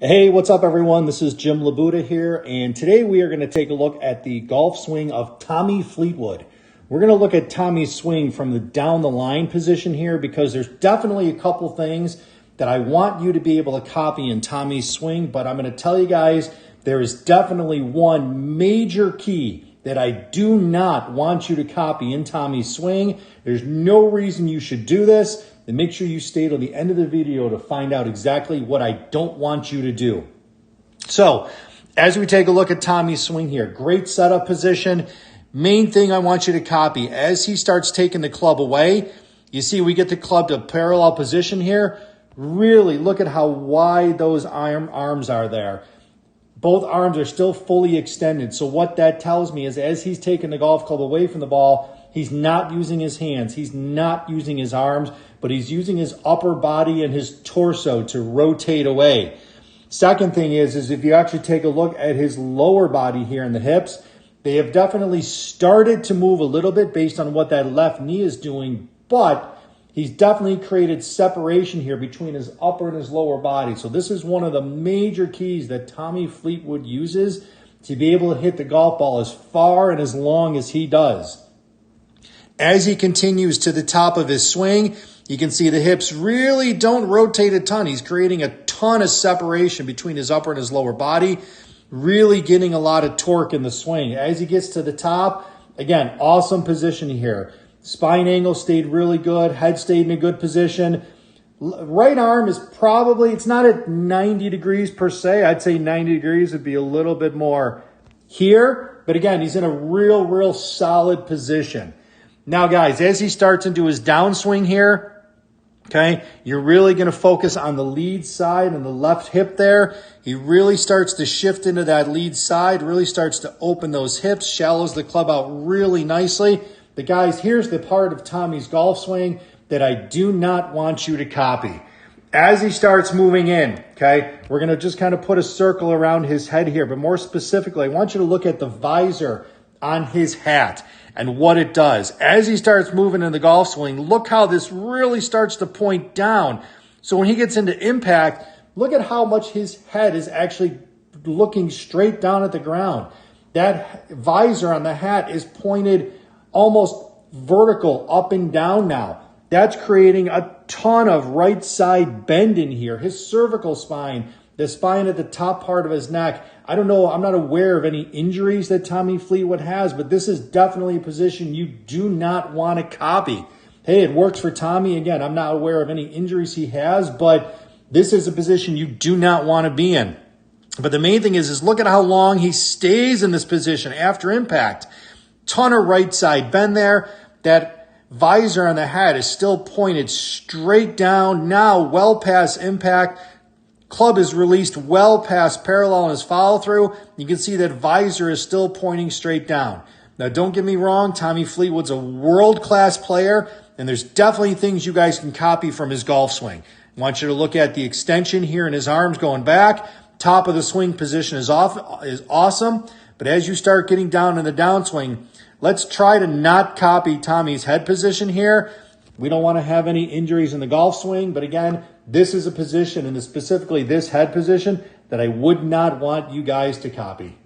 Hey, what's up everyone? This is Jim LaBuda here, and today we are going to take a look at the golf swing of Tommy Fleetwood. We're going to look at Tommy's swing from the down the line position here because there's definitely a couple things that I want you to be able to copy in Tommy's swing, but I'm going to tell you guys there is definitely one major key that I do not want you to copy in Tommy's swing. There's no reason you should do this. Then make sure you stay till the end of the video to find out exactly what I don't want you to do. So, as we take a look at Tommy's swing here, great setup position. Main thing I want you to copy, as he starts taking the club away, you see we get the club to parallel position here. Really look at how wide those arms are there. Both arms are still fully extended. So what that tells me is as he's taking the golf club away from the ball, he's not using his hands, he's not using his arms, but he's using his upper body and his torso to rotate away. Second thing is if you actually take a look at his lower body here in the hips, they have definitely started to move a little bit based on what that left knee is doing, but he's definitely created separation here between his upper and his lower body. So this is one of the major keys that Tommy Fleetwood uses to be able to hit the golf ball as far and as long as he does. As he continues to the top of his swing, you can see the hips really don't rotate a ton. He's creating a ton of separation between his upper and his lower body, really getting a lot of torque in the swing. As he gets to the top, again, awesome position here. Spine angle stayed really good. Head stayed in a good position. Right arm is probably, it's not at 90 degrees per se. I'd say 90 degrees would be a little bit more here. But again, he's in a real solid position. Now, guys, as he starts into his downswing here, okay, you're really going to focus on the lead side and the left hip there. He really starts to shift into that lead side, really starts to open those hips, shallows the club out really nicely. But, guys, here's the part of Tommy's golf swing that I do not want you to copy. As he starts moving in, okay, we're going to just kind of put a circle around his head here. But more specifically, I want you to look at the visor on his hat and what it does. As he starts moving in the golf swing, look how this really starts to point down. So when he gets into impact, look at how much his head is actually looking straight down at the ground. That visor on the hat is pointed almost vertical up and down now. That's creating a ton of right side bend in here. His cervical spine, the spine at the top part of his neck. I don't know, I'm not aware of any injuries that Tommy Fleetwood has, but this is definitely a position you do not want to copy. Hey, it works for Tommy. Again, I'm not aware of any injuries he has, but this is a position you do not want to be in. But the main thing is look at how long he stays in this position after impact. Ton of right side bend there. That visor on the hat is still pointed straight down, now well past impact. Club is released well past parallel in his follow through. You can see that visor is still pointing straight down. Now, don't get me wrong, Tommy Fleetwood's a world-class player, and there's definitely things you guys can copy from his golf swing. I want you to look at the extension here in his arms going back. Top of the swing position is awesome, but as you start getting down in the downswing, let's try to not copy Tommy's head position here. We don't want to have any injuries in the golf swing, but again, this is a position, and specifically this head position, that I would not want you guys to copy.